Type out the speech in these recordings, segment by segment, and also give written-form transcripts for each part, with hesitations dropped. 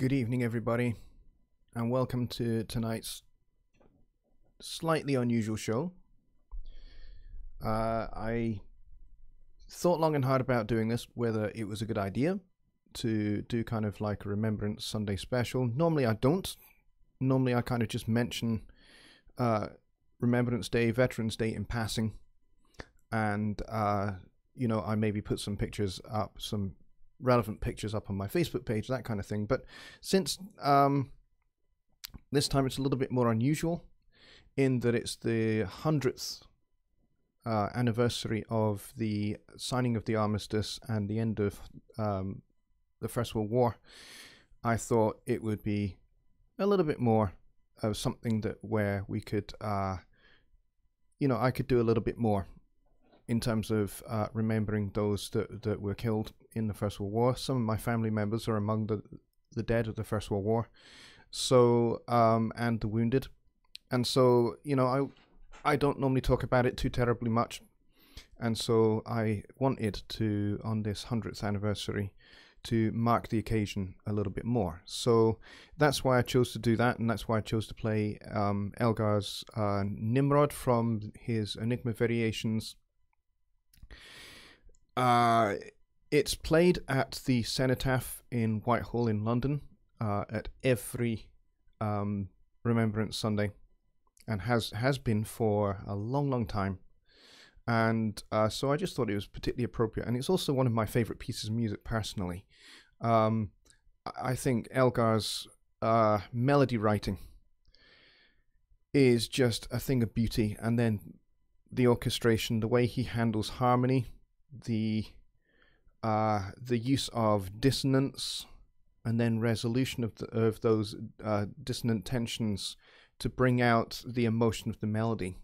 Good evening, everybody, and welcome to tonight's slightly unusual show. I thought long and hard about doing this, whether it was a good idea to do kind of like a Remembrance Sunday special. Normally I don't. Normally I kind of just mention Remembrance Day, Veterans Day in passing, and I maybe put some pictures up, some relevant pictures up on my Facebook page, that kind of thing. But since this time it's a little bit more unusual in that it's the 100th anniversary of the signing of the armistice and the end of the First World War, I thought it would be a little bit more of something where we could, I could do a little bit more in terms of remembering those that were killed in the First World War. Some of my family members are among the dead of the First World War, so and the wounded, and so I don't normally talk about it too terribly much, and so I wanted to, on this 100th anniversary, to mark the occasion a little bit more. So that's why I chose to do that, and that's why I chose to play Elgar's Nimrod from his Enigma Variations. It's played at the Cenotaph in Whitehall in London at every Remembrance Sunday, and has been for a long time. And so I just thought it was particularly appropriate, and it's also one of my favorite pieces of music personally. I think Elgar's melody writing is just a thing of beauty, and then the orchestration, the way he handles harmony, the use of dissonance, and then resolution of those dissonant tensions to bring out the emotion of the melody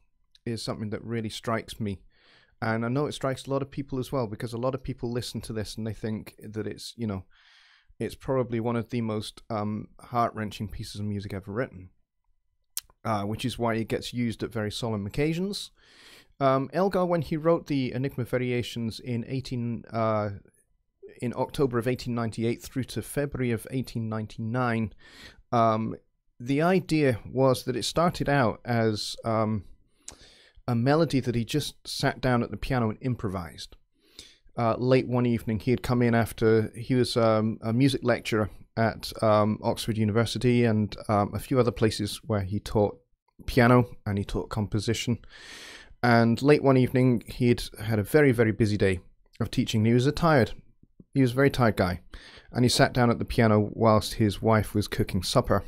is something that really strikes me. And I know it strikes a lot of people as well, because a lot of people listen to this and they think that it's probably one of the most heart-wrenching pieces of music ever written, which is why it gets used at very solemn occasions. Elgar, when he wrote the Enigma Variations in October of 1898 through to February of 1899, the idea was that it started out as a melody that he just sat down at the piano and improvised. Late one evening, he had come in after he was a music lecturer at Oxford University and a few other places where he taught piano and he taught composition. And late one evening, he'd had a very, very busy day of teaching. He was a very tired guy. And he sat down at the piano whilst his wife was cooking supper.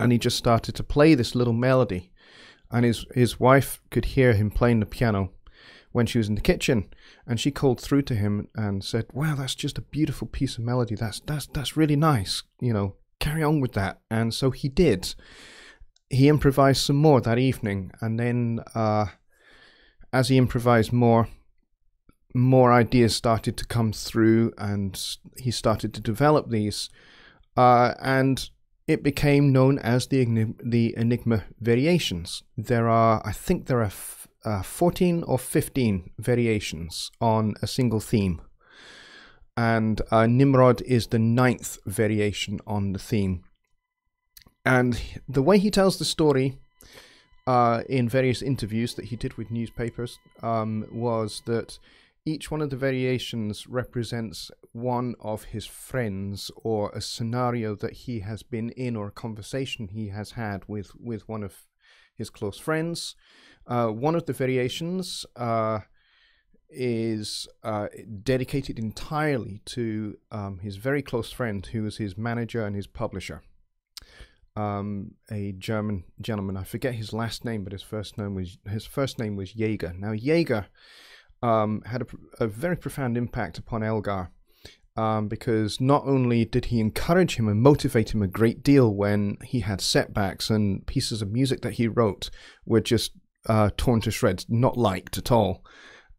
And he just started to play this little melody. And his wife could hear him playing the piano when she was in the kitchen. And she called through to him and said, "Wow, that's just a beautiful piece of melody. That's really nice. Carry on with that." And so he did. He improvised some more that evening, and then as he improvised more ideas started to come through, and he started to develop these, and it became known as the Enigma Variations. I think there are 14 or 15 variations on a single theme, and Nimrod is the 9th variation on the theme. And the way he tells the story in various interviews that he did with newspapers was that each one of the variations represents one of his friends, or a scenario that he has been in, or a conversation he has had with one of his close friends. One of the variations is dedicated entirely to his very close friend, who was his manager and his publisher. A German gentleman. I forget his last name, but his first name was Jaeger. Now Jaeger had a very profound impact upon Elgar, because not only did he encourage him and motivate him a great deal when he had setbacks and pieces of music that he wrote were just torn to shreds, not liked at all,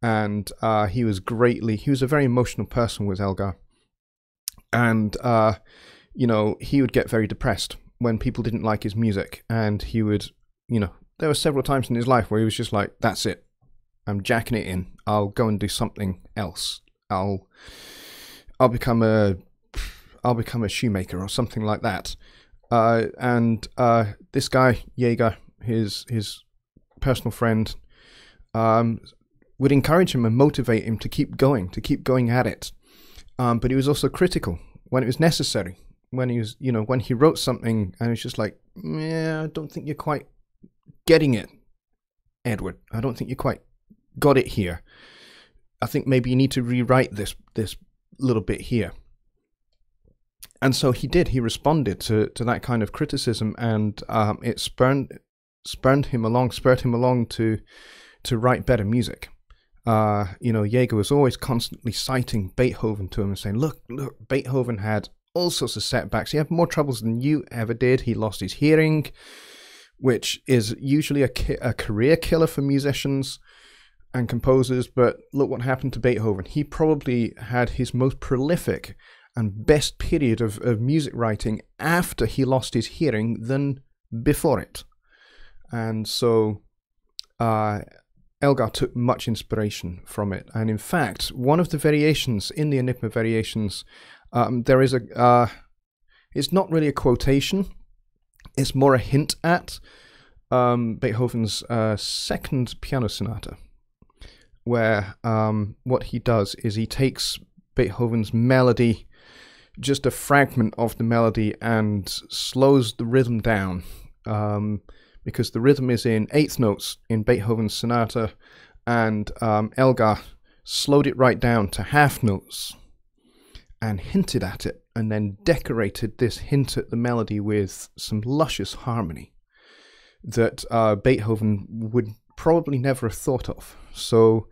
and he was a very emotional person, was Elgar, and he would get very depressed when people didn't like his music, and he would, there were several times in his life where he was just like, "That's it, I'm jacking it in. I'll go and do something else. I'll become a I'll become a shoemaker or something like that. And this guy, Jaeger, his personal friend, would encourage him and motivate him to keep going at it. But he was also critical when it was necessary. When he was, when he wrote something and it's just like, yeah, I don't think you're quite getting it, Edward. I don't think you quite got it here. I think maybe you need to rewrite this little bit here. And so he did. He responded to that kind of criticism, and it spurred him along to write better music. Jaeger was always constantly citing Beethoven to him and saying, look, Beethoven had all sorts of setbacks. He had more troubles than you ever did. He lost his hearing, which is usually a career killer for musicians and composers. But look what happened to Beethoven. He probably had his most prolific and best period of music writing after he lost his hearing than before it. And so Elgar took much inspiration from it. And in fact, one of the variations in the Enigma variations, there is it's not really a quotation, it's more a hint at Beethoven's second piano sonata, where what he does is he takes Beethoven's melody, just a fragment of the melody, and slows the rhythm down, because the rhythm is in eighth notes in Beethoven's sonata, and Elgar slowed it right down to half notes and hinted at it, and then decorated this hint at the melody with some luscious harmony that Beethoven would probably never have thought of. So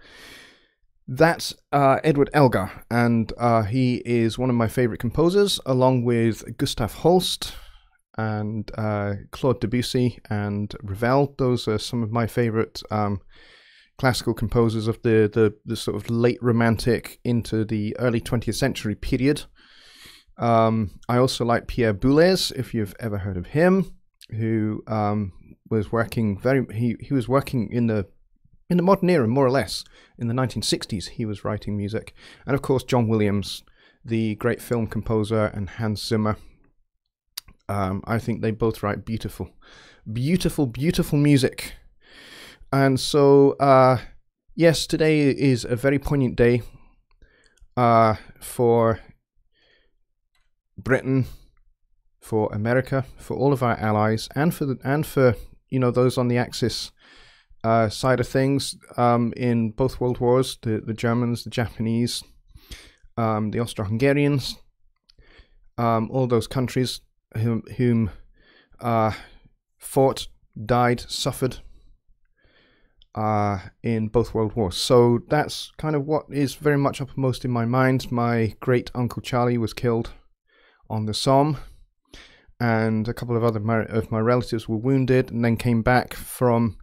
that's Edward Elgar, and he is one of my favorite composers, along with Gustav Holst and Claude Debussy and Ravel. Those are some of my favorite classical composers of the sort of late Romantic into the early 20th century period. I also like Pierre Boulez, if you've ever heard of him, who was working he was working in the modern era, more or less. In the 1960s, he was writing music. And of course, John Williams, the great film composer, and Hans Zimmer. I think they both write beautiful, beautiful, beautiful music. And so, yes, today is a very poignant day for Britain, for America, for all of our allies, and for those on the Axis side of things, in both world wars, the Germans, the Japanese, the Austro-Hungarians, all those countries whom fought, died, suffered in both world wars. So that's kind of what is very much uppermost in my mind. My great Uncle Charlie was killed on the Somme, and a couple of other of my relatives were wounded, and then came back from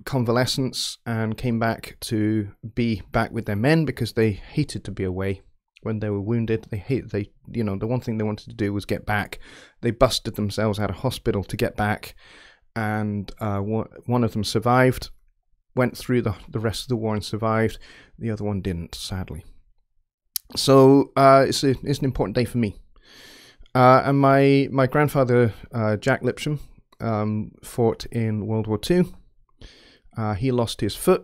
convalescence and came back to be back with their men, because they hated to be away when they were wounded. The one thing they wanted to do was get back. They busted themselves out of hospital to get back, and one of them survived, went through the rest of the war and survived. The other one didn't, sadly. So it's an important day for me. And my grandfather, Jack Lipsham, fought in World War II. He lost his foot,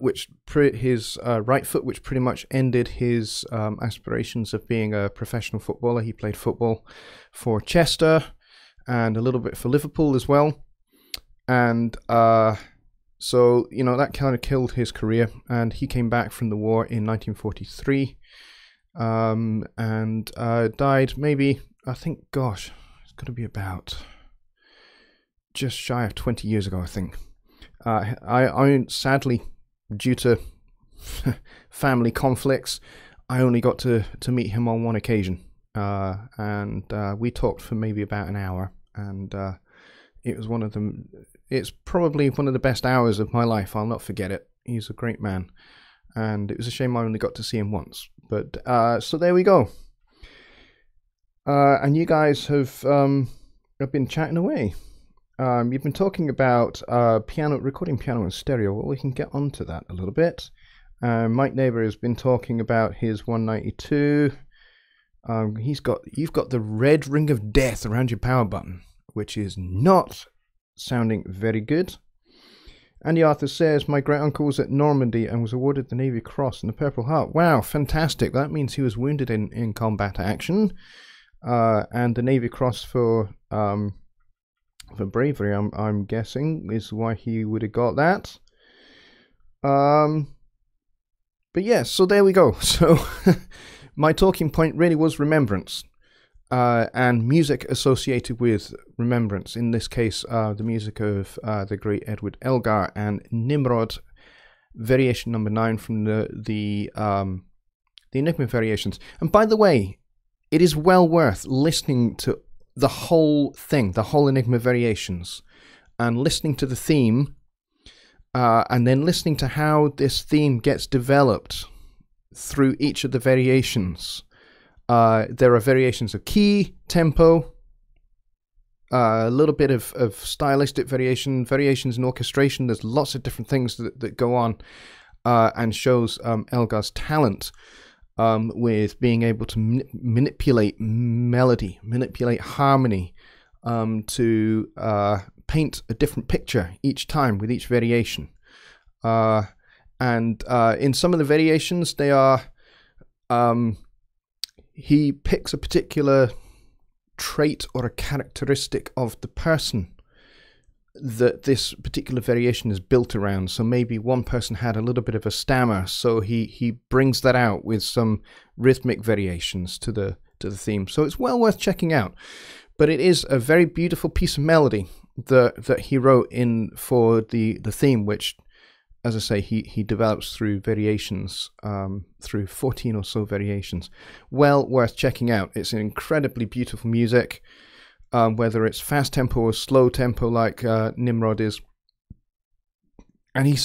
his right foot, which pretty much ended his aspirations of being a professional footballer. He played football for Chester and a little bit for Liverpool as well. And so, that kind of killed his career. And he came back from the war in 1943 and died maybe, I think, gosh, it's got to be about just shy of 20 years ago, I think. I sadly, due to family conflicts, I only got to meet him on one occasion, and we talked for maybe about an hour, and it was it's probably one of the best hours of my life. I'll not forget it. He's a great man, and it was a shame I only got to see him once. But so there we go. And you guys have been chatting away. You've been talking about recording piano in stereo. Well, we can get onto that a little bit. Mike Neighbour has been talking about his 192 you've got the red ring of death around your power button, which is not sounding very good. Andy Arthur says, my great uncle was at Normandy and was awarded the Navy Cross and the Purple Heart. Wow, fantastic. That means he was wounded in combat action. And the Navy Cross for bravery, I'm guessing, is why he would have got that. But yeah, so there we go. So my talking point really was remembrance. And music associated with remembrance. In this case, the music of the great Edward Elgar and Nimrod, variation number 9 from the Enigma variations. And by the way, it is well worth listening to the whole thing, the whole Enigma variations, and listening to the theme, and then listening to how this theme gets developed through each of the variations. There are variations of key, tempo, a little bit of stylistic variations in orchestration. There's lots of different things that go on and shows Elgar's talent with being able to manipulate melody, manipulate harmony, to paint a different picture each time with each variation. And in some of the variations, they are... he picks a particular trait or a characteristic of the person that this particular variation is built around. So maybe one person had a little bit of a stammer, so he brings that out with some rhythmic variations to the theme. So it's well worth checking out. But it is a very beautiful piece of melody that he wrote in for the theme, which, as I say, he develops through variations, through 14 or so variations. Well worth checking out. It's an incredibly beautiful music, whether it's fast tempo or slow tempo like Nimrod is. And he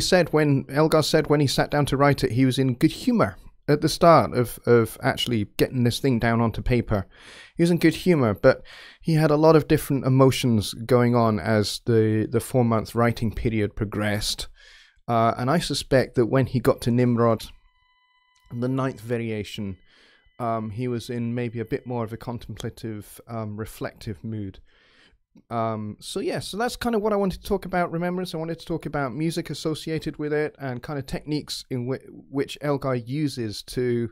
said when Elgar said when he sat down to write it, he was in good humor at the start of actually getting this thing down onto paper. He was in good humor, but he had a lot of different emotions going on as the 4-month writing period progressed. And I suspect that when he got to Nimrod, the 9th variation, he was in maybe a bit more of a contemplative, reflective mood. So that's kind of what I wanted to talk about Remembrance. I wanted to talk about music associated with it and kind of techniques in which Elgar uses to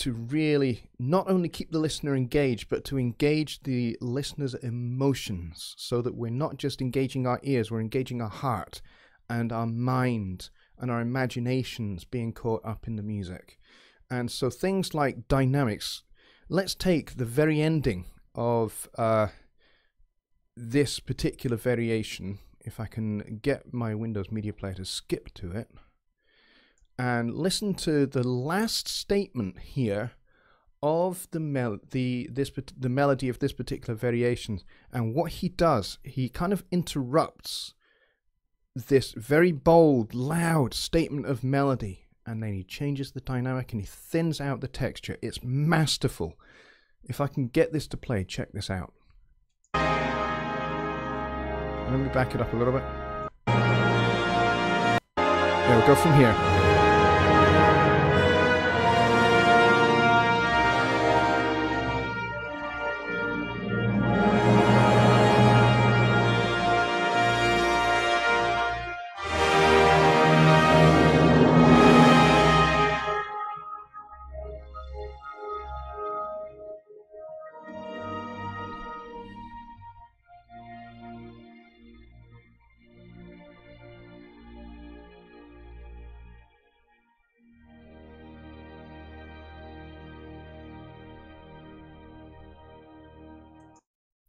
really not only keep the listener engaged, but to engage the listener's emotions, so that we're not just engaging our ears, we're engaging our heart and our mind and our imaginations being caught up in the music. And so things like dynamics, let's take the very ending of this particular variation, if I can get my Windows Media Player to skip to it, and listen to the last statement here of the melody of this particular variation. And what he does, he kind of interrupts this very bold, loud statement of melody, and then he changes the dynamic and he thins out the texture. It's masterful. If I can get this to play, check this out. Let me back it up a little bit. There we go from here.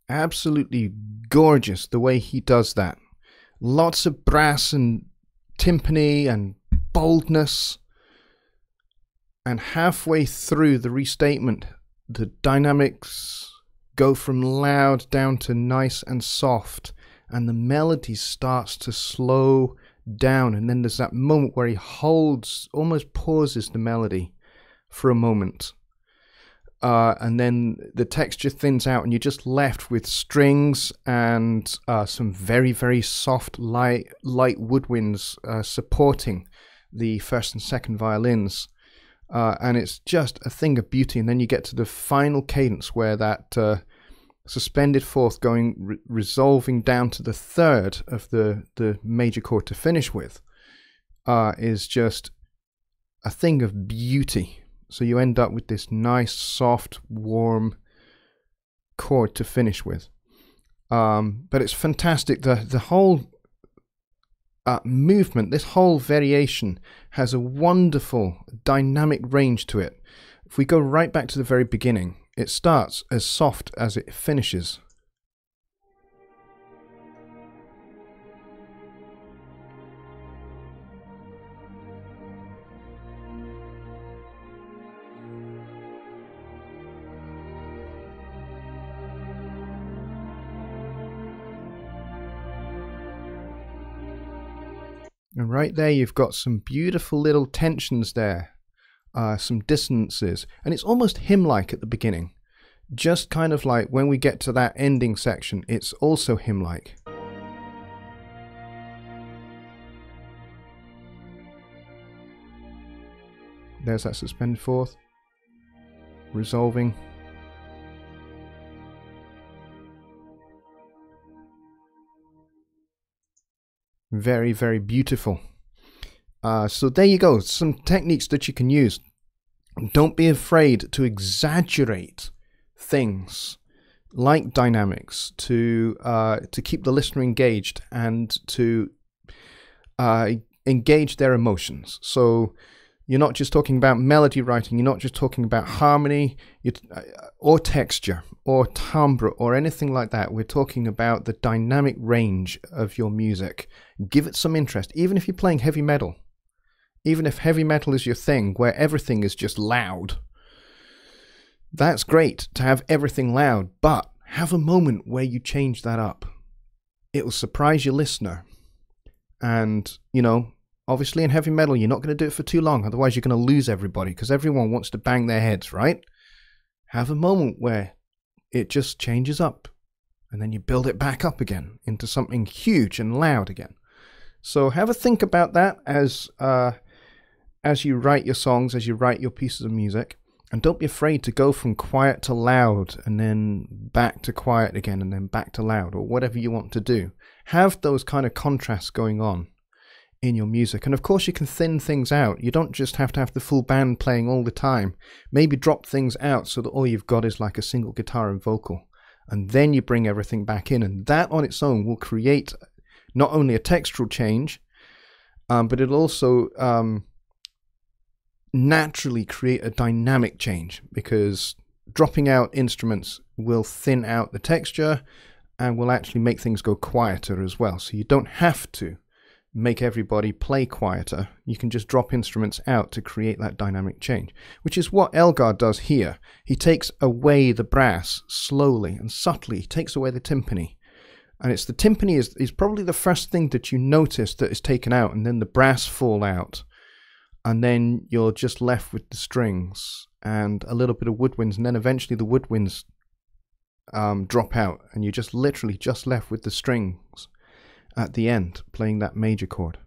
Absolutely gorgeous the way he does that. Lots of brass and timpani and boldness. And halfway through the restatement, the dynamics go from loud down to nice and soft, and the melody starts to slow down. And then there's that moment where he holds, almost pauses the melody for a moment. And then the texture thins out and you're just left with strings and some very, very soft, light woodwinds supporting the first and second violins. and it's just a thing of beauty. And then you get to the final cadence where that suspended fourth going resolving down to the third of the major chord to finish with is just a thing of beauty. So you end up with this nice, soft, warm chord to finish with. But it's fantastic. The whole movement, this whole variation has a wonderful dynamic range to it. If we go right back to the very beginning, it starts as soft as it finishes. And right there, you've got some beautiful little tensions there, some dissonances, and it's almost hymn-like at the beginning. Just kind of like when we get to that ending section, it's also hymn-like. There's that suspended fourth, resolving. Very, very beautiful. So there you go, some techniques that you can use. Don't be afraid to exaggerate things like dynamics to keep the listener engaged and to engage their emotions. So you're not just talking about melody writing, you're not just talking about harmony or texture or timbre or anything like that. We're talking about the dynamic range of your music. Give it some interest, even if you're playing heavy metal. Even if heavy metal is your thing, where everything is just loud. That's great to have everything loud, but have a moment where you change that up. It will surprise your listener. And, you know, obviously in heavy metal, you're not going to do it for too long. Otherwise, you're going to lose everybody because everyone wants to bang their heads, right? Have a moment where it just changes up. And then you build it back up again into something huge and loud again. So have a think about that as you write your songs, as you write your pieces of music. And don't be afraid to go from quiet to loud and then back to quiet again and then back to loud or whatever you want to do. Have those kind of contrasts going on in your music. And of course you can thin things out. You don't just have to have the full band playing all the time. Maybe drop things out so that all you've got is like a single guitar and vocal. And then you bring everything back in. And that on its own will create not only a textural change, but it'll also naturally create a dynamic change, because dropping out instruments will thin out the texture and will actually make things go quieter as well. So you don't have to make everybody play quieter. You can just drop instruments out to create that dynamic change, which is what Elgar does here. He takes away the brass slowly and subtly. He takes away the timpani. And it's the timpani is probably the first thing that you notice that is taken out, and then the brass fall out. And then you're just left with the strings and a little bit of woodwinds, and then eventually the woodwinds drop out, and you're just literally just left with the strings at the end playing that major chord.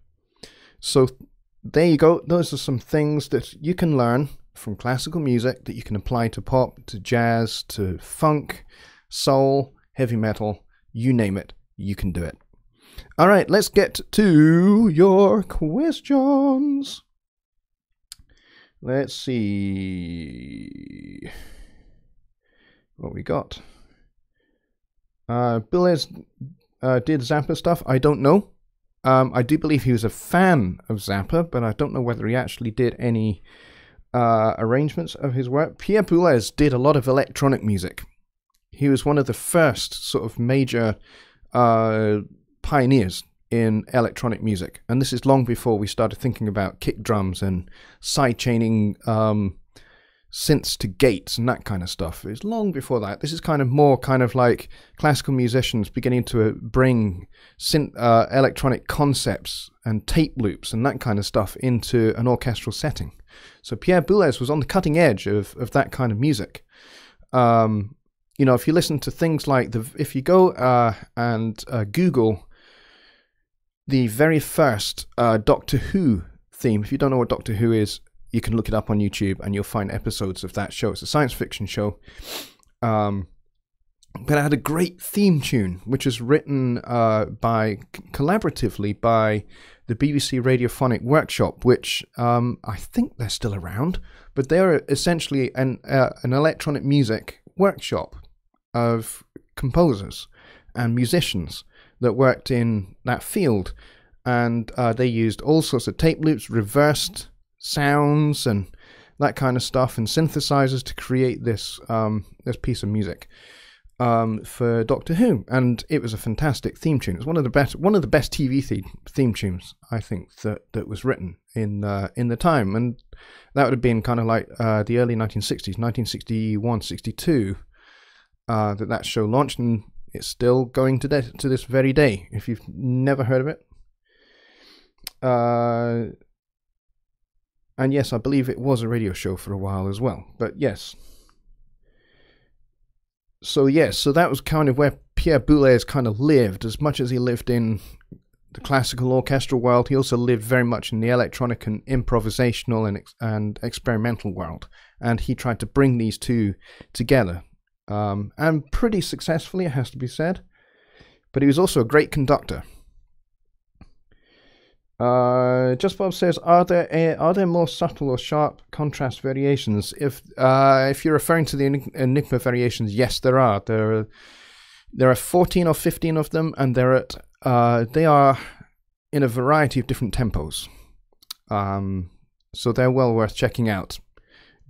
So there you go. Those are some things that you can learn from classical music that you can apply to pop, to jazz, to funk, soul, heavy metal, you name it, you can do it. All right, let's get to your questions. Let's see what we got. Bill did Zappa stuff. I don't know. I do believe he was a fan of Zappa, but I don't know whether he actually did any arrangements of his work. Pierre Boulez did a lot of electronic music. He was one of the first sort of major pioneers in electronic music, and this is long before we started thinking about kick drums and sidechaining synths to gates and that kind of stuff. It's long before that. This is kind of more kind of like classical musicians beginning to bring electronic concepts and tape loops and that kind of stuff into an orchestral setting. So Pierre Boulez was on the cutting edge of that kind of music. You know, if you listen to things like if you go and Google the very first Doctor Who theme. If you don't know what Doctor Who is, you can look it up on YouTube and you'll find episodes of that show. It's a science fiction show. But it had a great theme tune, which was written collaboratively by the BBC Radiophonic Workshop, which I think they're still around, but they're essentially an electronic music workshop of composers and musicians that worked in that field. And they used all sorts of tape loops, reversed sounds, and that kind of stuff, and synthesizers to create this piece of music for Doctor Who. And it was a fantastic theme tune. It was one of the best TV theme tunes, I think, that was written in the time. And that would have been kind of like the early 1960s, 1961, 62, that show launched, and it's still going to this very day. If you've never heard of it. And yes, I believe it was a radio show for a while as well. But yes. So that was kind of where Pierre Boulez kind of lived. As much as he lived in the classical orchestral world, he also lived very much in the electronic and improvisational and experimental world. And he tried to bring these two together. And pretty successfully, it has to be said. But he was also a great conductor. Just Bob says, are there more subtle or sharp contrast variations? If you're referring to the Enigma variations, yes, there are. There are 14 or 15 of them, and they are in a variety of different tempos. So they're well worth checking out.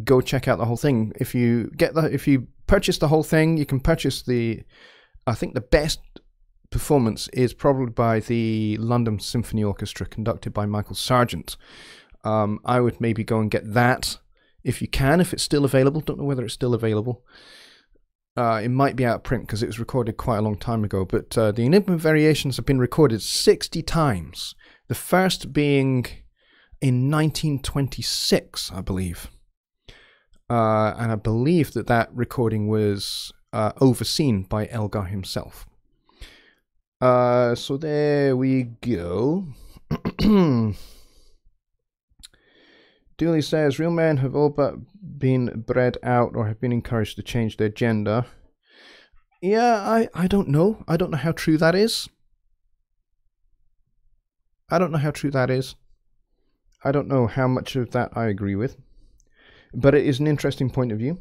Go check out the whole thing. If you purchase the whole thing, you can purchase I think the best performance is probably by the London Symphony Orchestra, conducted by Michael Sargent. I would maybe go and get that if you can, if it's still available. Don't know whether it's still available. It might be out of print because it was recorded quite a long time ago. But the Enigma variations have been recorded 60 times. The first being in 1926, I believe. And I believe that recording was overseen by Elgar himself. So there we go. Dooley says, real men have all but been bred out or have been encouraged to change their gender. Yeah, I don't know. I don't know how true that is. I don't know how much of that I agree with. But it is an interesting point of view.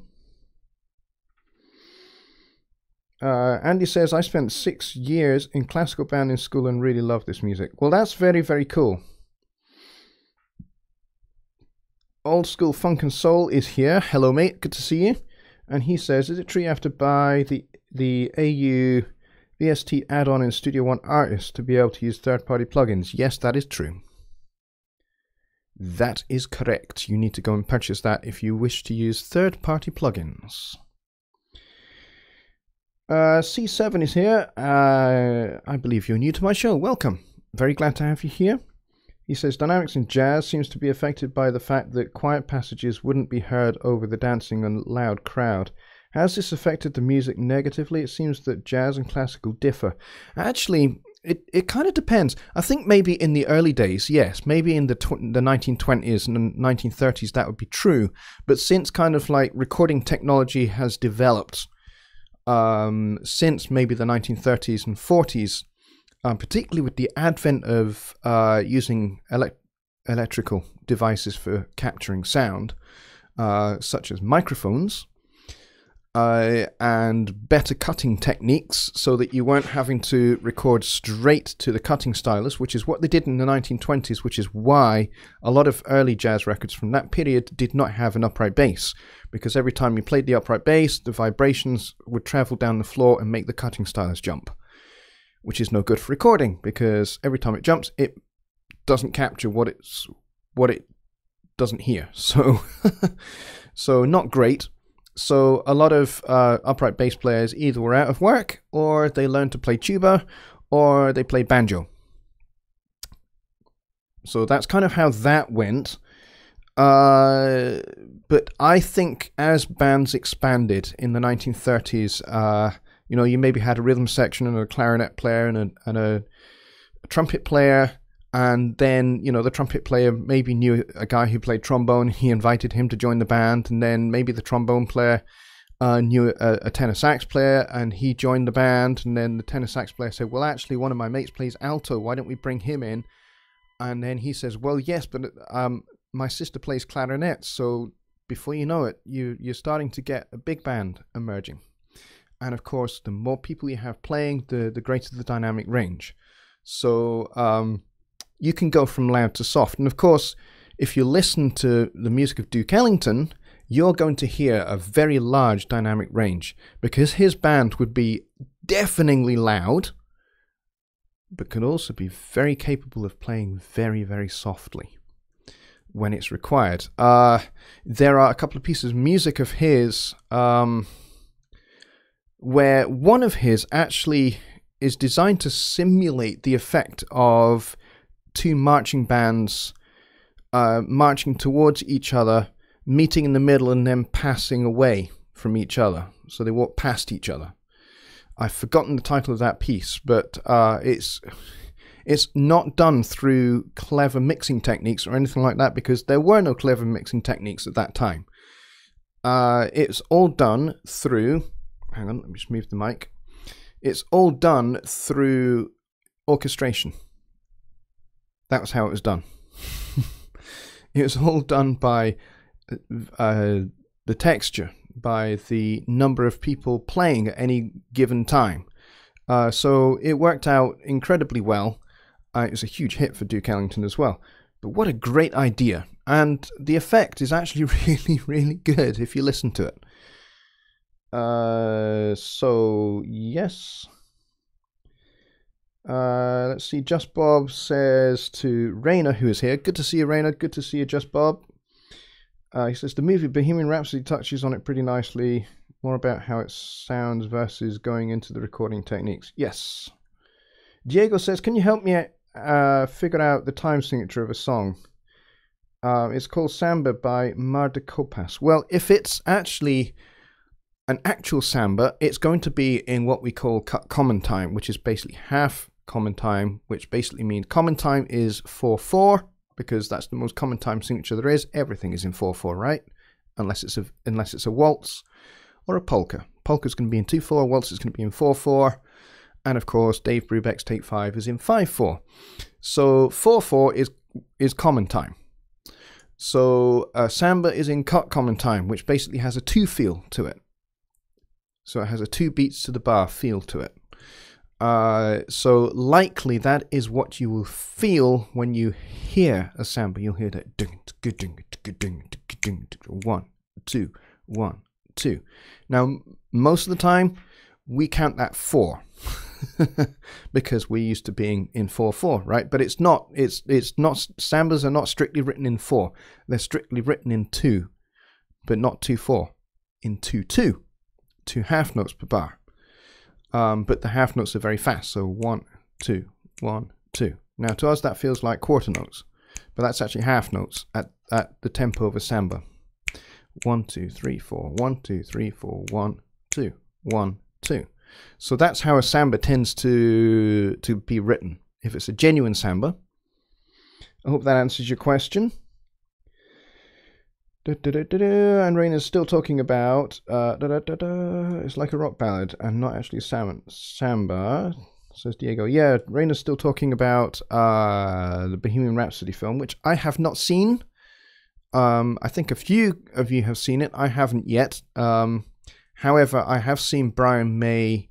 Andy says, I spent 6 years in classical band in school and really love this music. Well, that's very, very cool. Old School Funk and Soul is here. Hello, mate. Good to see you. And he says, is it true you have to buy the AU VST add-on in Studio One Artist to be able to use third-party plugins? Yes, that is true. That is correct. You need to go and purchase that if you wish to use third-party plugins. C7 is here. I believe you're new to my show. Welcome. Very glad to have you here. He says, dynamics in jazz seems to be affected by the fact that quiet passages wouldn't be heard over the dancing and loud crowd. Has this affected the music negatively? It seems that jazz and classical differ. Actually, it kind of depends. I think maybe in the early days, yes. Maybe in the 1920s and 1930s that would be true. But since kind of like recording technology has developed, since maybe the 1930s and 40s, particularly with the advent of using electrical devices for capturing sound, such as microphones, and better cutting techniques so that you weren't having to record straight to the cutting stylus, which is what they did in the 1920s, which is why a lot of early jazz records from that period did not have an upright bass, because every time you played the upright bass, the vibrations would travel down the floor and make the cutting stylus jump, which is no good for recording, because every time it jumps, it doesn't capture what it doesn't hear. So, so not great. So a lot of upright bass players either were out of work, or they learned to play tuba, or they played banjo. So that's kind of how that went. But I think as bands expanded in the 1930s, you maybe had a rhythm section and a clarinet player and a trumpet player, And then, you know, the trumpet player maybe knew a guy who played trombone. He invited him to join the band. And then maybe the trombone player knew a tenor sax player, and he joined the band. And then the tenor sax player said, well, actually, one of my mates plays alto. Why don't we bring him in? And then he says, well, yes, but my sister plays clarinet. So before you know it, you're starting to get a big band emerging. And of course, the more people you have playing, the greater the dynamic range. So you can go from loud to soft. And of course, if you listen to the music of Duke Ellington, you're going to hear a very large dynamic range, because his band would be deafeningly loud, but could also be very capable of playing very, very softly when it's required. There are a couple of pieces of music of his where one of his actually is designed to simulate the effect of two marching bands marching towards each other, meeting in the middle, and then passing away from each other. So they walk past each other. I've forgotten the title of that piece, but it's not done through clever mixing techniques or anything like that, because there were no clever mixing techniques at that time. It's all done through... Hang on, let me just move the mic. It's all done through orchestration. That was how it was done. It was all done by the texture, by the number of people playing at any given time. So it worked out incredibly well. It was a huge hit for Duke Ellington as well. But what a great idea. And the effect is actually really, really good if you listen to it. So, yes. Let's see. Just Bob says to Raina, who is here, good to see you, Raina. Good to see you, Just Bob. He says, the movie Bohemian Rhapsody touches on it pretty nicely. More about how it sounds versus going into the recording techniques. Yes. Diego says, can you help me figure out the time signature of a song? It's called Samba by Mar de Copas. Well, if it's actually an actual samba, it's going to be in what we call common time, which is basically half common time, which basically means common time is 4/4, because that's the most common time signature there is. Everything is in 4/4, right? Unless it's a waltz or a polka. Polka's going to be in 2/4, waltz is going to be in 4/4, and of course Dave Brubeck's Take 5 is in 5/4. So 4/4 is common time. So samba is in common time, which basically has a 2 feel to it. So it has a 2 beats to the bar feel to it. So likely that is what you will feel when you hear a samba. You'll hear that 1, 2, 1, 2. Now, most of the time, we count that 4 because we're used to being in 4/4, right? But it's not. It's not. Sambas are not strictly written in 4. They're strictly written in 2, but not 2/4. In 2/2. 2 half notes per bar, but the half notes are very fast, so 1, 2, 1, 2. Now to us that feels like quarter notes, but that's actually half notes at the tempo of a samba. 1, 2, 3, 4, 1, 2, 3, 4, 1, 2, 1, 2. So that's how a samba tends to be written if it's a genuine samba. I hope that answers your question. And Raina's still talking about it's like a rock ballad and not actually samba, says Diego. Yeah, Raina's still talking about the Bohemian Rhapsody film, which I have not seen. I think a few of you have seen it. I haven't yet. However, I have seen Brian May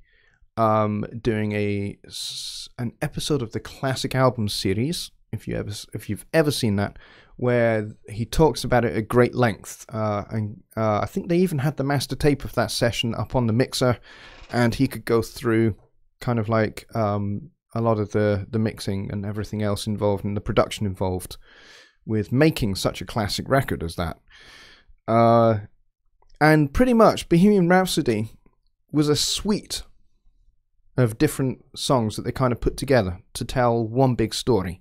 doing an episode of the Classic Albums series, if you've ever seen that, where he talks about it at great length. And I think they even had the master tape of that session up on the mixer, and he could go through kind of like a lot of the mixing and everything else involved and the production involved with making such a classic record as that. And pretty much Bohemian Rhapsody was a suite of different songs that they kind of put together to tell one big story.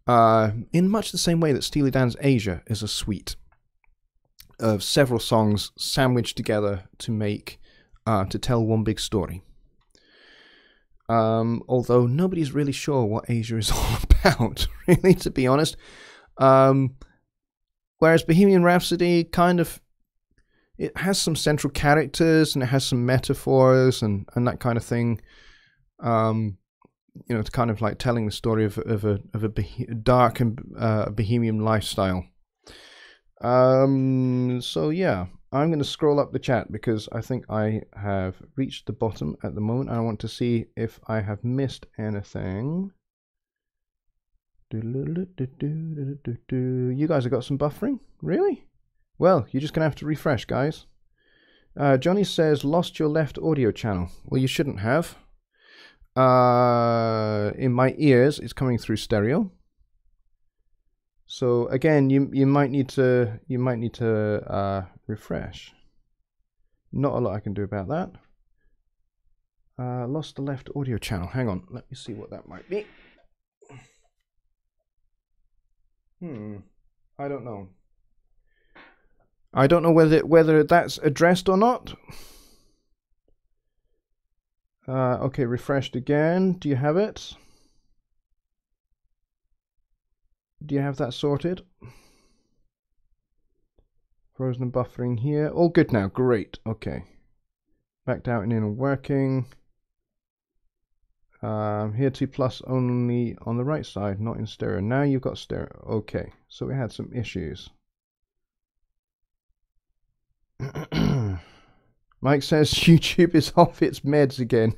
In much the same way that Steely Dan's Asia is a suite of several songs sandwiched together to make to tell one big story. Although nobody's really sure what Asia is all about, really, to be honest. Whereas Bohemian Rhapsody it has some central characters and it has some metaphors and that kind of thing. It's kind of like telling the story of a dark and bohemian lifestyle. So yeah, I'm going to scroll up the chat because I think I have reached the bottom at the moment. I want to see if I have missed anything. You guys have got some buffering? Really? Well, you're just going to have to refresh, guys. Jonny says, lost your left audio channel. Well, you shouldn't have. In my ears, it's coming through stereo. So again, you might need to refresh. Not a lot I can do about that. Lost the left audio channel. Hang on, let me see what that might be. I don't know. I don't know whether that's addressed or not. Okay, refreshed again. Do you have it? Do you have that sorted? Frozen and buffering here. All good now. Great. Okay. Backed out and in and working. Here 2+ only on the right side, not in stereo. Now you've got stereo. Okay. So we had some issues. Mike says YouTube is off its meds again.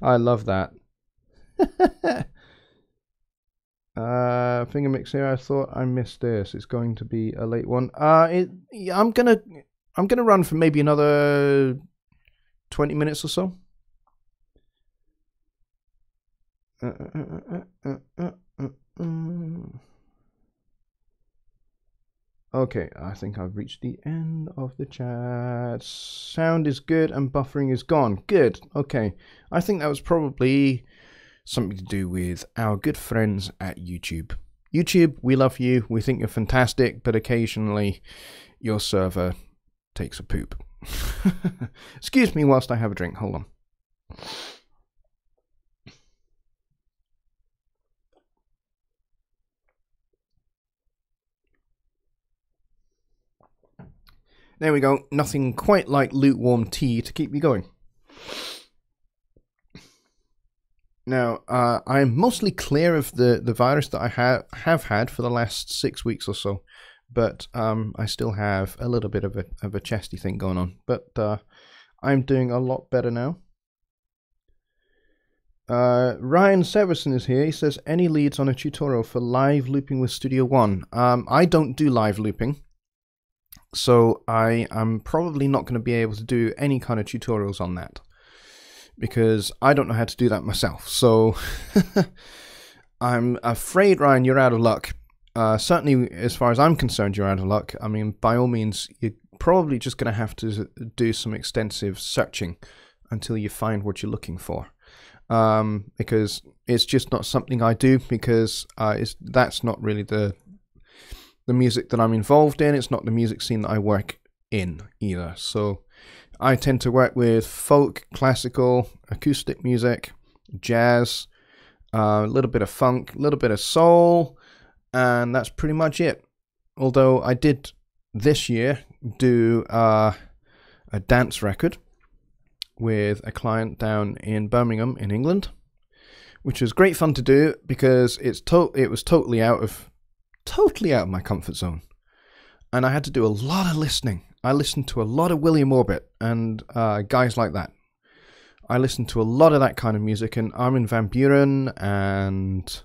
I love that. Finger mix here. I thought I missed this. It's going to be a late one. I'm gonna run for maybe another 20 minutes or so. Okay, I think I've reached the end of the chat. Sound is good and buffering is gone. Good. Okay. I think that was probably something to do with our good friends at YouTube. YouTube, we love you. We think you're fantastic, but occasionally your server takes a poop. Excuse me whilst I have a drink. Hold on. There we go. Nothing quite like lukewarm tea to keep me going. Now, I'm mostly clear of the virus that I have had for the last 6 weeks or so, but I still have a little bit of a chesty thing going on. But I'm doing a lot better now. Ryan Severson is here. He says, any leads on a tutorial for live looping with Studio One? I don't do live looping. So I'm probably not going to be able to do any kind of tutorials on that because I don't know how to do that myself. So I'm afraid, Ryan, you're out of luck. Certainly, as far as I'm concerned, you're out of luck. I mean, by all means, you're probably just going to have to do some extensive searching until you find what you're looking for. Because it's just not something I do because that's not really the music that I'm involved in. It's not the music scene that I work in either. So I tend to work with folk, classical, acoustic music, jazz, a little bit of funk, a little bit of soul, and that's pretty much it. Although I did this year do a dance record with a client down in Birmingham in England, which was great fun to do because it was totally out of my comfort zone, and I had to do a lot of listening. I listened to a lot of William Orbit and guys like that. I listened to a lot of that kind of music, and Armin van Buuren and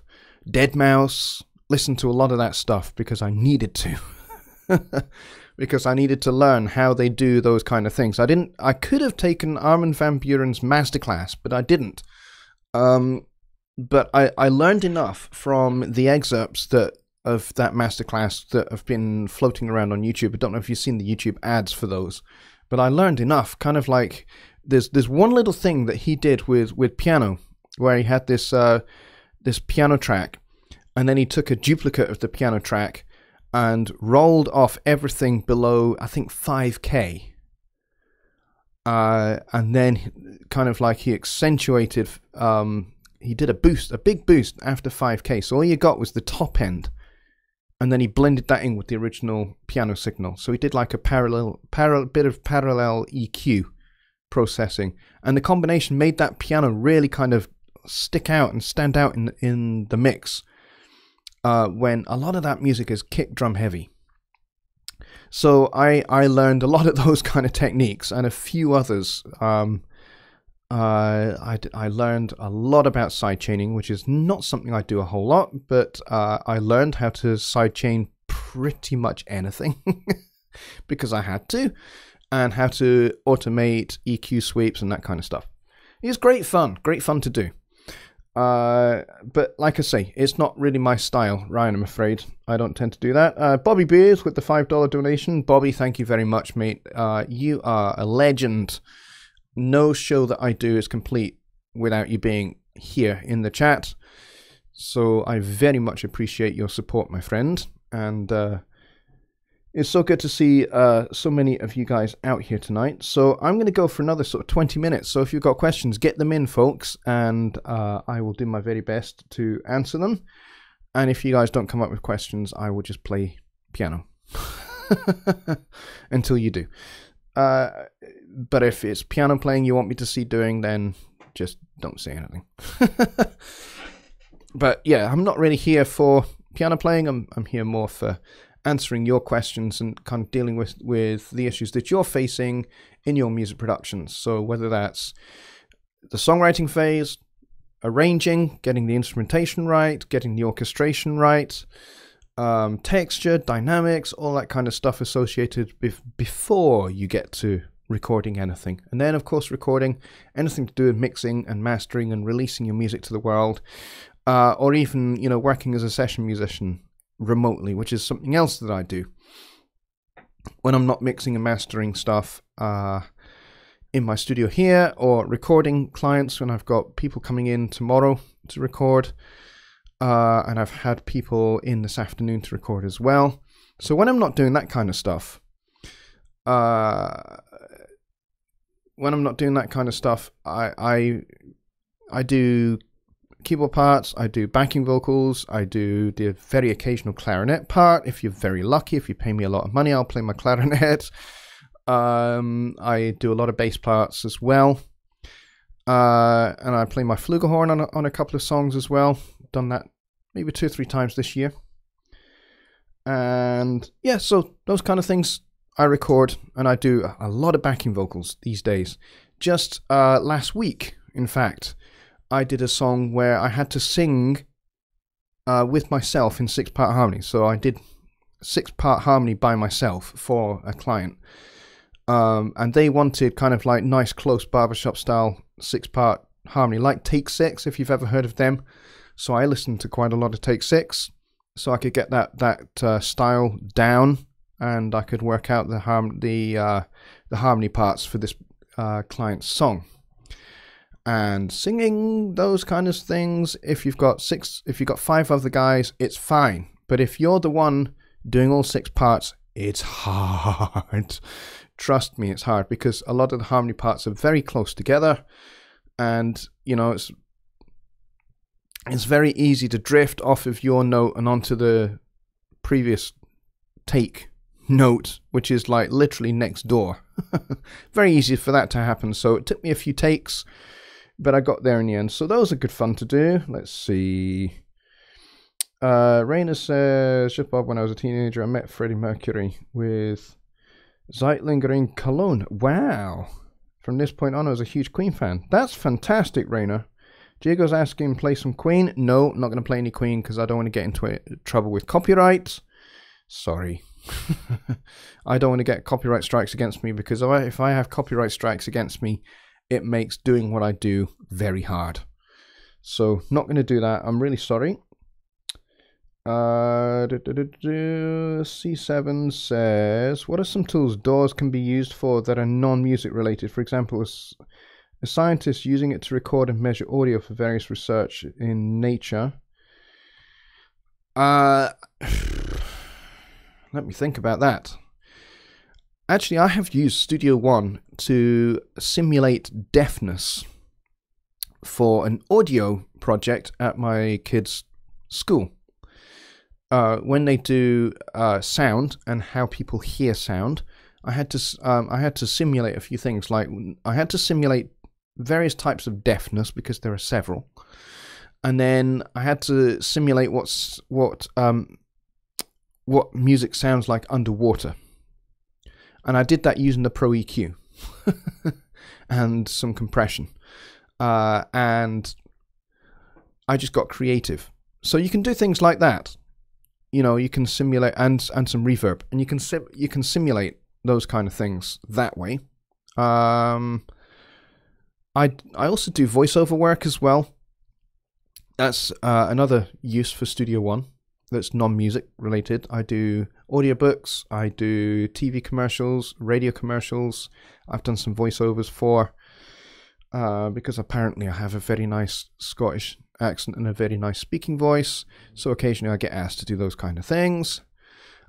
Deadmau5. Listened to a lot of that stuff because I needed to. Because I needed to learn how they do those kind of things. I could have taken Armin van Buuren's masterclass, but I didn't. But I learned enough from the excerpts of that masterclass that have been floating around on YouTube. I don't know if you've seen the YouTube ads for those, but I learned enough. Kind of like there's one little thing that he did with piano, where he had this piano track, and then he took a duplicate of the piano track and rolled off everything below, I think, 5K. And then kind of like he accentuated, he did a big boost after 5K. So all you got was the top end. And then he blended that in with the original piano signal. So he did like a bit of parallel EQ processing. And the combination made that piano really kind of stick out and stand out in the mix. When a lot of that music is kick drum heavy. So I learned a lot of those kind of techniques and a few others. I learned a lot about sidechaining, which is not something I do a whole lot, but I learned how to sidechain pretty much anything because I had to, and how to automate EQ sweeps and that kind of stuff. It's great fun to do. But like I say, it's not really my style, Ryan, I'm afraid. I don't tend to do that. Bobby Beers with the $5 donation. Bobby, thank you very much, mate. You are a legend. No show that I do is complete without you being here in the chat. So I very much appreciate your support, my friend. And it's so good to see so many of you guys out here tonight. So I'm going to go for another sort of 20 minutes. So if you've got questions, get them in, folks. And I will do my very best to answer them. And if you guys don't come up with questions, I will just play piano until you do. But if it's piano playing you want me to see doing, then just don't say anything. But yeah, I'm not really here for piano playing. I'm here more for answering your questions and kind of dealing with the issues that you're facing in your music productions. So whether that's the songwriting phase, arranging, getting the instrumentation right, getting the orchestration right, texture, dynamics, all that kind of stuff associated before you get to recording anything. And then, of course, recording anything to do with mixing and mastering and releasing your music to the world, or even, you know, working as a session musician remotely, which is something else that I do when I'm not mixing and mastering stuff in my studio here, or recording clients when I've got people coming in tomorrow to record. And I've had people in this afternoon to record as well. So when I'm not doing that kind of stuff, I do keyboard parts, I do backing vocals, I do the very occasional clarinet part. If you're very lucky, if you pay me a lot of money, I'll play my clarinet. I do a lot of bass parts as well. And I play my flugelhorn on a couple of songs as well. Done that maybe 2 or 3 times this year. And yeah, so those kind of things I record, and I do a lot of backing vocals these days. Just last week, in fact, I did a song where I had to sing with myself in 6-part harmony. So I did 6-part harmony by myself for a client. And they wanted kind of like nice, close barbershop style 6-part harmony, like Take 6, if you've ever heard of them. So I listened to quite a lot of Take 6, so I could get that style down, and I could work out the harmony parts for this client's song. And singing those kind of things, if you've got 5 other guys, it's fine. But if you're the one doing all 6 parts, it's hard. Trust me, it's hard, because a lot of the harmony parts are very close together, and you know, it's very easy to drift off of your note and onto the previous take note, which is like literally next door. Very easy for that to happen. So it took me a few takes, but I got there in the end. So those are good fun to do. Let's see. Raina says, just Bob, when I was a teenager, I met Freddie Mercury with Zeitlinger in Cologne. Wow. From this point on, I was a huge Queen fan. That's fantastic, Raina. Diego's asking, play some Queen. No, I'm not going to play any Queen because I don't want to get into trouble with copyright. Sorry. I don't want to get copyright strikes against me, because if I have copyright strikes against me, it makes doing what I do very hard. So, not going to do that. I'm really sorry. C7 says, what are some tools DAWs can be used for that are non-music related? For example, a scientist using it to record and measure audio for various research in nature. Let me think about that. Actually, I have used Studio One to simulate deafness for an audio project at my kids' school. When they do sound and how people hear sound, I had to simulate a few things. Like I had to simulate various types of deafness because there are several, and then I had to simulate what music sounds like underwater. And I did that using the Pro EQ and some compression. And I just got creative. So you can do things like that. You know, you can simulate and some reverb, and you can simulate those kind of things that way. I also do voiceover work as well. That's another use for Studio One. That's non-music related. I do audiobooks, I do TV commercials, radio commercials. I've done some voiceovers for, because apparently I have a very nice Scottish accent and a very nice speaking voice. So occasionally I get asked to do those kind of things.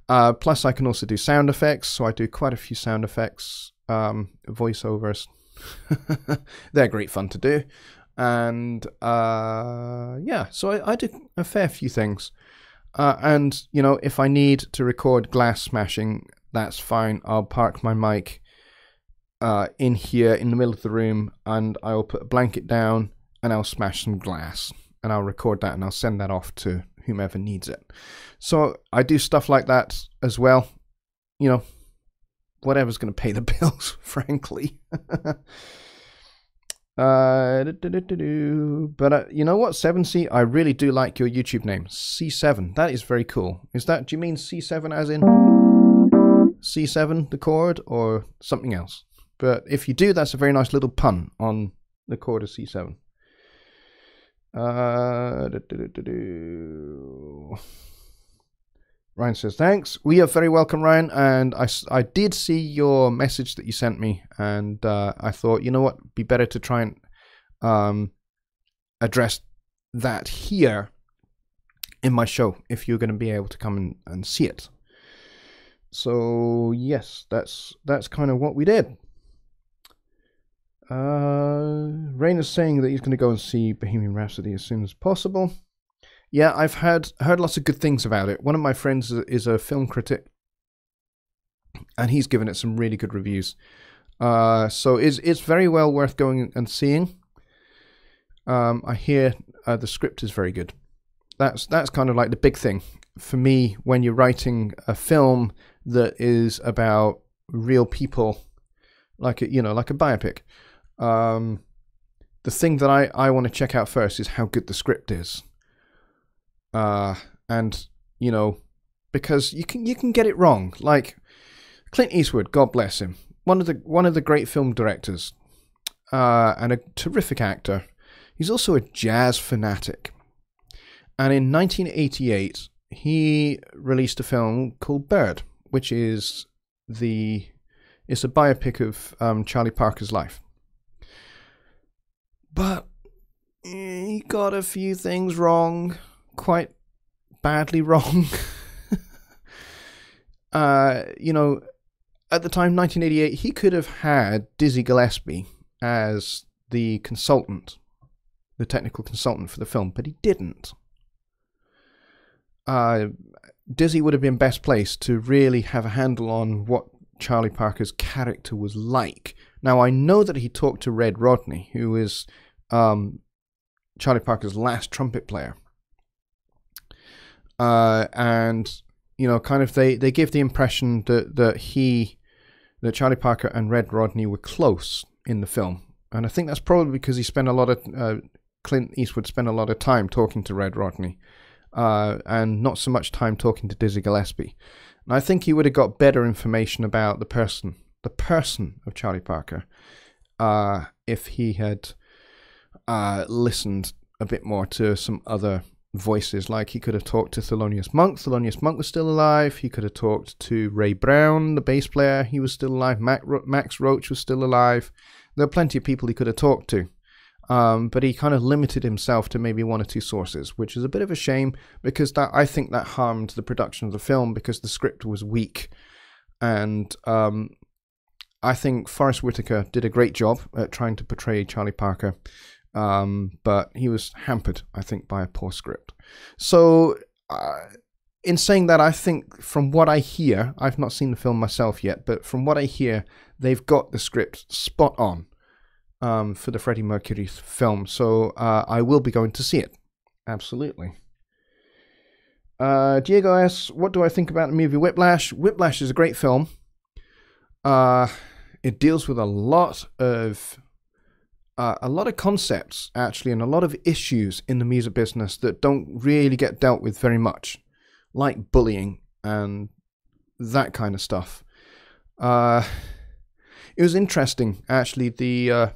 Plus I can also do sound effects. So I do quite a few sound effects, voiceovers. They're great fun to do. And yeah, so I do a fair few things. And, you know, if I need to record glass smashing, that's fine. I'll park my mic in here in the middle of the room, and I'll put a blanket down and I'll smash some glass. And I'll record that and I'll send that off to whomever needs it. So I do stuff like that as well. You know, whatever's going to pay the bills, frankly. But you know what, 7C, I really do like your YouTube name, C7. That is very cool. Do you mean C7 as in C7, the chord, or something else? But if you do, that's a very nice little pun on the chord of C7. Ryan says, thanks. We are very welcome, Ryan. And I did see your message that you sent me. And I thought, you know what, it'd be better to try and address that here in my show if you're going to be able to come and see it. So, yes, that's kind of what we did. Rain is saying that he's going to go and see Bohemian Rhapsody as soon as possible. Yeah, I've heard lots of good things about it. One of my friends is a film critic, and he's given it some really good reviews. So it's very well worth going and seeing. I hear the script is very good. That's kind of like the big thing for me when you're writing a film that is about real people, like a biopic. The thing that I want to check out first is how good the script is. And you know, because you can get it wrong. Like Clint Eastwood, God bless him, one of the great film directors, and a terrific actor. He's also a jazz fanatic. And in 1988, he released a film called Bird, which is it's a biopic of Charlie Parker's life. But he got a few things wrong, quite badly wrong. You know, at the time, 1988, he could have had Dizzy Gillespie as the consultant, the technical consultant for the film, but he didn't. Dizzy would have been best placed to really have a handle on what Charlie Parker's character was like. Now, I know that he talked to Red Rodney, who is Charlie Parker's last trumpet player. And, you know, kind of they give the impression that Charlie Parker and Red Rodney were close in the film. And I think that's probably because Clint Eastwood spent a lot of time talking to Red Rodney, and not so much time talking to Dizzy Gillespie. And I think he would have got better information about the person of Charlie Parker, if he had listened a bit more to some other voices. Like he could have talked to Thelonious Monk. Thelonious Monk was still alive. He could have talked to Ray Brown, the bass player. He was still alive. Max Roach was still alive. There are plenty of people he could have talked to. But he kind of limited himself to maybe one or two sources, which is a bit of a shame, because I think that harmed the production of the film, because the script was weak. And I think Forrest Whitaker did a great job at trying to portray Charlie Parker, but he was hampered, I think, by a poor script. So, in saying that, I think from what I hear, I've not seen the film myself yet, but from what I hear, they've got the script spot on for the Freddie Mercury film. So I will be going to see it. Absolutely. Diego asks, what do I think about the movie Whiplash? Whiplash is a great film. It deals with a lot of concepts, actually, and a lot of issues in the music business that don't really get dealt with very much, like bullying and that kind of stuff. It was interesting, actually, the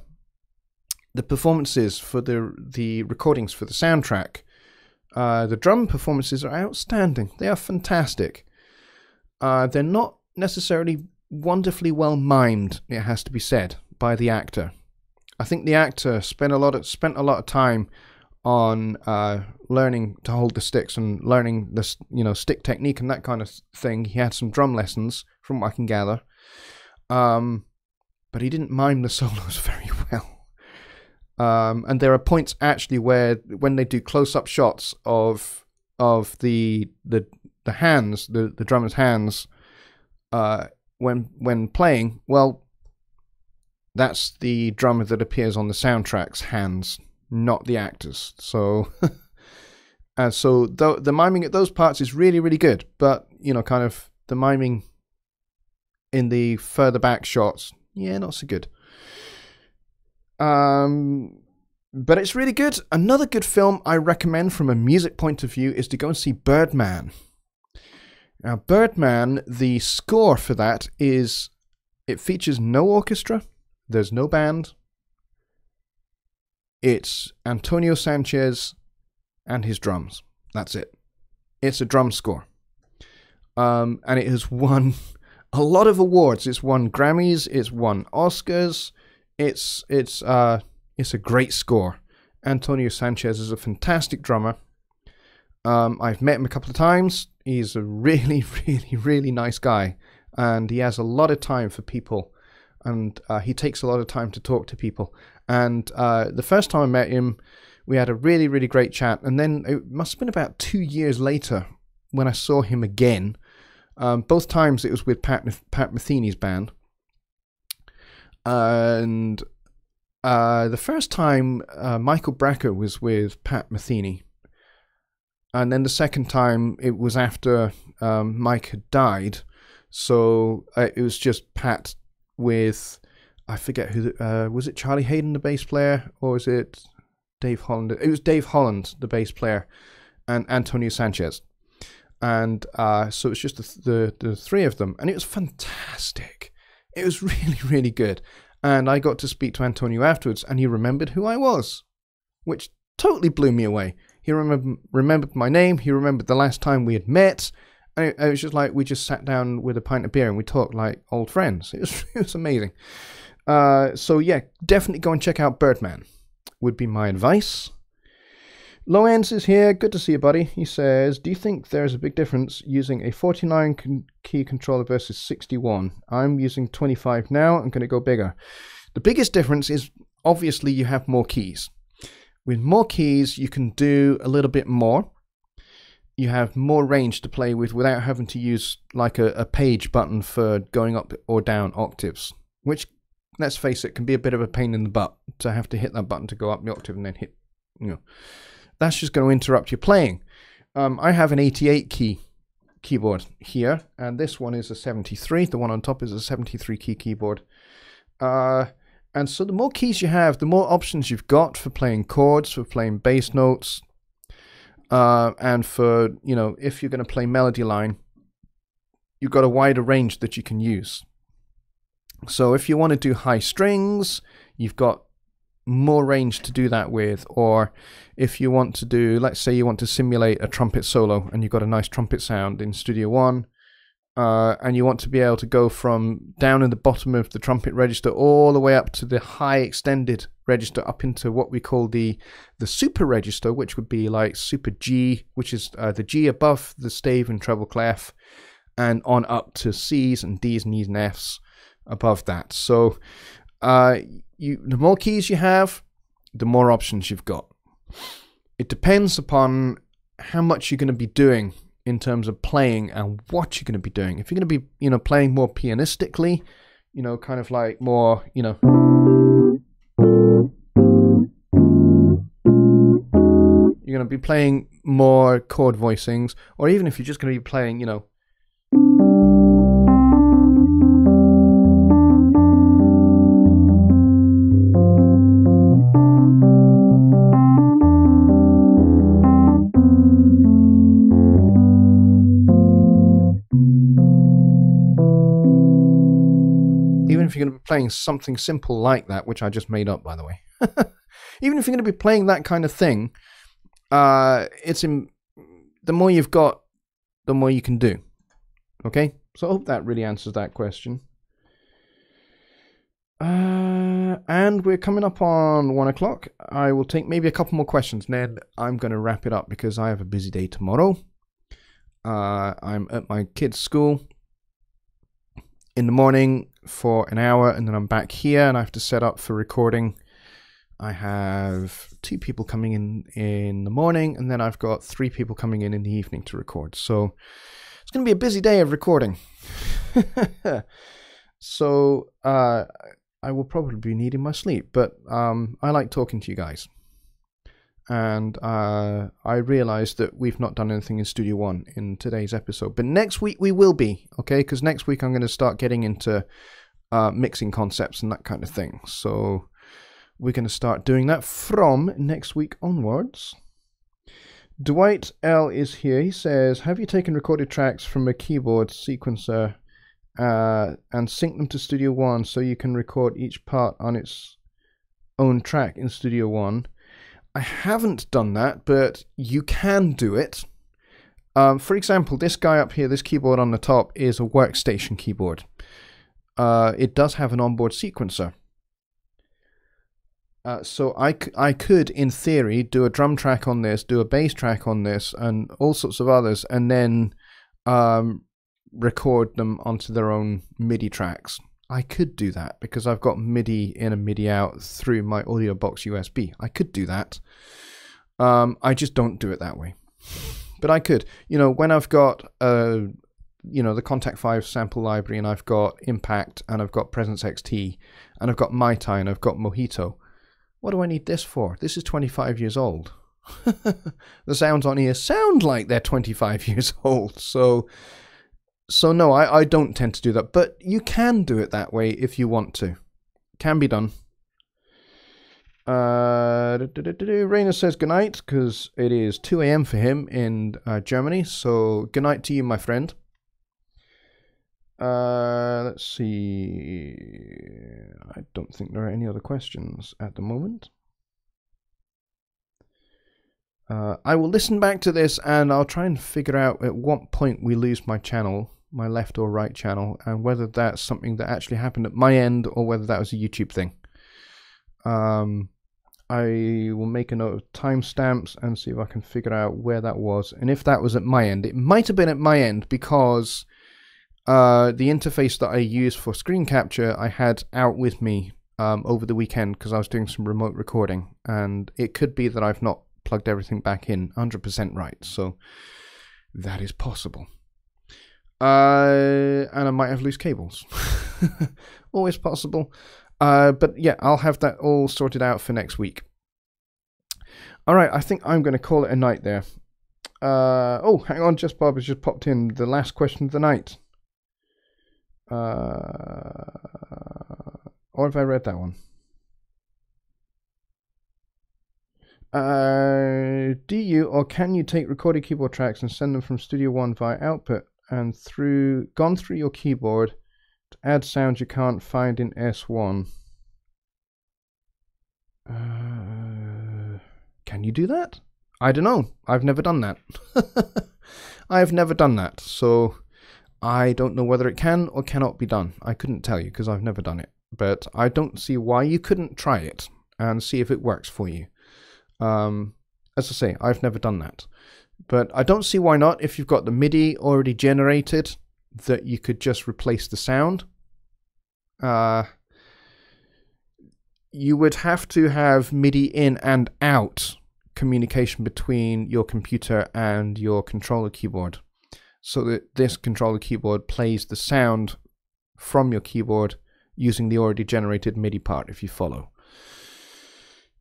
performances for the recordings for the soundtrack. The drum performances are outstanding. They are fantastic. They're not necessarily wonderfully well mimed, it has to be said, by the actor. I think the actor spent a lot of time on learning to hold the sticks and learning the stick technique and that kind of thing. He had some drum lessons, from what I can gather, but he didn't mime the solos very well. And there are points actually where, when they do close-up shots of the hands, the drummer's hands, when playing, well, that's the drummer that appears on the soundtrack's hands, not the actors. So, so the miming at those parts is really, really good. But, kind of the miming in the further back shots, yeah, not so good. But it's really good. Another good film I recommend from a music point of view is to go and see Birdman. Now, Birdman, the score for that it features no orchestra. There's no band. It's Antonio Sanchez and his drums. That's it. It's a drum score. And it has won a lot of awards. It's won Grammys. It's won Oscars. It's a great score. Antonio Sanchez is a fantastic drummer. I've met him a couple of times. He's a really, really, really nice guy. And he has a lot of time for people. And he takes a lot of time to talk to people. And the first time I met him, we had a really, really great chat. And then it must have been about 2 years later when I saw him again. Both times it was with Pat Metheny's band. And the first time, Michael Brecker was with Pat Metheny. And then the second time, it was after Mike had died. So it was just Pat with, I forget who, was it Charlie Hayden, the bass player? Or was it Dave Holland? It was Dave Holland, the bass player, and Antonio Sanchez. And so it's just the three of them. And it was fantastic. It was really, really good. And I got to speak to Antonio afterwards, and he remembered who I was, which totally blew me away. He remembered my name. He remembered the last time we had met. And it was just like we just sat down with a pint of beer and we talked like old friends. It was amazing. So yeah, definitely go and check out Birdman, would be my advice. Lorenz is here. Good to see you, buddy. He says, do you think there's a big difference using a 49 key controller versus 61? I'm using 25 now. I'm going to go bigger. The biggest difference is obviously you have more keys. With more keys, you can do a little bit more. You have more range to play with without having to use like a page button for going up or down octaves, which, let's face it, can be a bit of a pain in the butt to have to hit that button to go up the octave and then hit, That's just going to interrupt your playing. I have an 88 key keyboard here, and this one is a 73. The one on top is a 73 key keyboard. And so the more keys you have, the more options you've got for playing chords, for playing bass notes, and for, if you're going to play melody line, you've got a wider range that you can use. So if you want to do high strings, you've got more range to do that with. Or if you want to do, let's say you want to simulate a trumpet solo and you've got a nice trumpet sound in Studio One, and you want to be able to go from down in the bottom of the trumpet register all the way up to the high extended register, up into what we call the super register, which would be like super G, which is the G above the stave and treble clef, and on up to C's and D's and E's and F's. above that. So the more keys you have, the more options you've got. It depends upon how much you're going to be doing in terms of playing and what you're going to be doing. If you're going to be, playing more pianistically, kind of like more, you're going to be playing more chord voicings, or even if you're just going to be playing, even if you're going to be playing something simple like that, which I just made up, by the way. Even if you're going to be playing that kind of thing, the more you've got, the more you can do. Okay? So I hope that really answers that question. And we're coming up on 1 o'clock. I will take maybe a couple more questions, and then I'm going to wrap it up because I have a busy day tomorrow. I'm at my kids' school in the morning for an hour, and then I'm back here and I have to set up for recording. I have 2 people coming in the morning, and then I've got 3 people coming in the evening to record. So it's going to be a busy day of recording. So I will probably be needing my sleep, but I like talking to you guys. And I realized that we've not done anything in Studio One in today's episode, but next week we will be, okay? Because next week I'm going to start getting into mixing concepts and that kind of thing. So we're going to start doing that from next week onwards. Dwight L is here. He says, have you taken recorded tracks from a keyboard sequencer and synced them to Studio One so you can record each part on its own track in Studio One? I haven't done that, but you can do it. For example, this guy up here, this keyboard on the top, is a workstation keyboard. It does have an onboard sequencer. So I could, in theory, do a drum track on this, do a bass track on this, and all sorts of others, and then record them onto their own MIDI tracks. I could do that because I've got MIDI in and MIDI out through my audio box USB. I could do that. I just don't do it that way. But I could. When I've got the Contact 5 sample library, and I've got Impact, and I've got Presence XT, and I've got Mai Tai, and I've got Mojito. What do I need this for? This is 25 years old. The sounds on here sound like they're 25 years old. So no, I don't tend to do that. But you can do it that way if you want to. Can be done. Rainer says goodnight because it is 2 a.m. for him in Germany. So goodnight to you, my friend. Let's see. I don't think there are any other questions at the moment. I will listen back to this and I'll try and figure out at what point we lose my channel, my left or right channel, and whether that's something that actually happened at my end or whether that was a YouTube thing. I will make a note of timestamps and see if I can figure out where that was. And if that was at my end, it might have been at my end because the interface that I use for screen capture I had out with me over the weekend because I was doing some remote recording, and it could be that I've not plugged everything back in 100% right, so that is possible. And I might have loose cables. Always possible. But yeah, I'll have that all sorted out for next week. Alright, I think I'm going to call it a night there. Oh, hang on, Just Bob has just popped in. The last question of the night. Or have I read that one? Do you or can you take recorded keyboard tracks and send them from Studio One via output and gone through your keyboard to add sounds you can't find in S1? Can you do that? I don't know. I've never done that. I've never done that, so I don't know whether it can or cannot be done. I couldn't tell you because I've never done it, but I don't see why you couldn't try it and see if it works for you. As I say, I've never done that, but I don't see why not. If you've got the MIDI already generated, that you could just replace the sound. you would have to have MIDI in and out communication between your computer and your controller keyboard, so that this controller keyboard plays the sound from your keyboard using the already generated MIDI part, if you follow.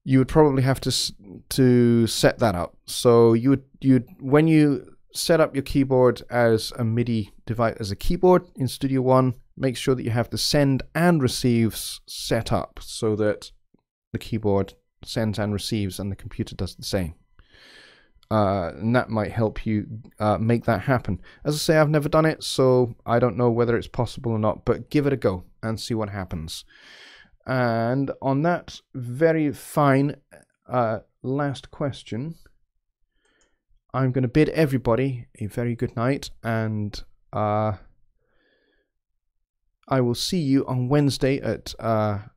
You would probably have to set that up. So you when you set up your keyboard as a MIDI device, as a keyboard in Studio One, make sure that you have the send and receives set up so that the keyboard sends and receives and the computer does the same. And that might help you make that happen. As I say, I've never done it, so I don't know whether it's possible or not, but give it a go and see what happens. And on that very fine last question, I'm going to bid everybody a very good night, and I will see you on Wednesday at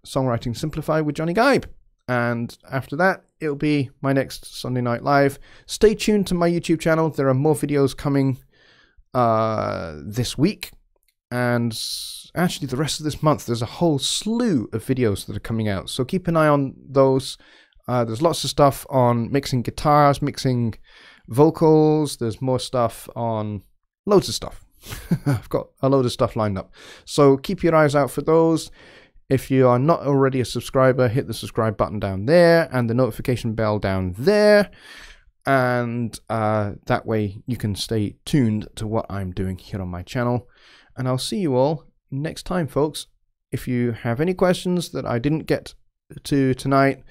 Songwriting Simplified with Jonny Gibe. And after that, it'll be my next Sunday Night Live. Stay tuned to my YouTube channel. There are more videos coming this week. And actually, the rest of this month, there's a whole slew of videos that are coming out. So keep an eye on those. There's lots of stuff on mixing guitars, mixing vocals. There's more stuff on loads of stuff. I've got a load of stuff lined up. So keep your eyes out for those. If you are not already a subscriber, hit the subscribe button down there and the notification bell down there. And that way you can stay tuned to what I'm doing here on my channel. And I'll see you all next time, folks. If you have any questions that I didn't get to tonight,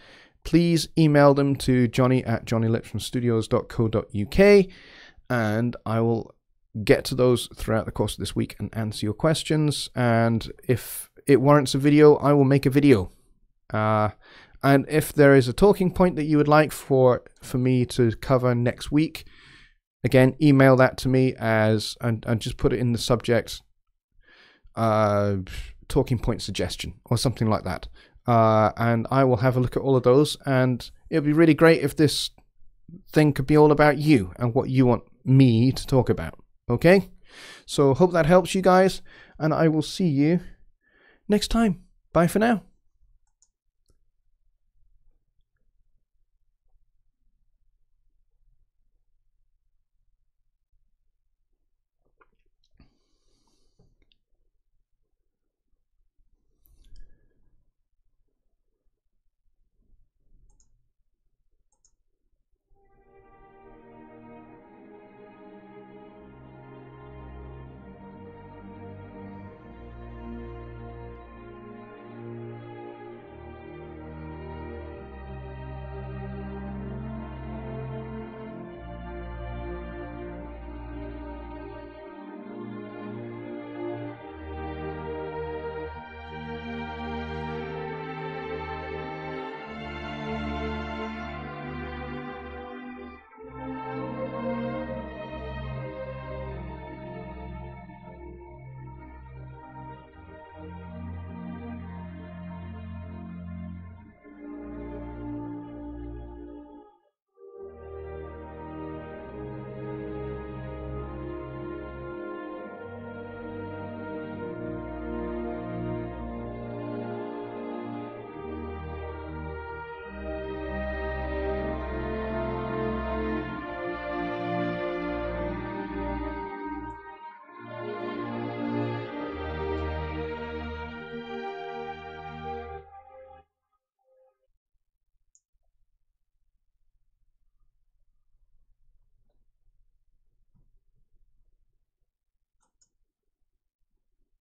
please email them to johnny@johnnylipshamstudios.co.uk, and I will get to those throughout the course of this week and answer your questions. And if it warrants a video, I will make a video. And if there is a talking point that you would like for me to cover next week, again, email that to me and just put it in the subject, talking point suggestion or something like that. And I will have a look at all of those, and it would be really great if this thing could be all about you and what you want me to talk about. Okay? So hope that helps you guys, and I will see you next time. Bye for now.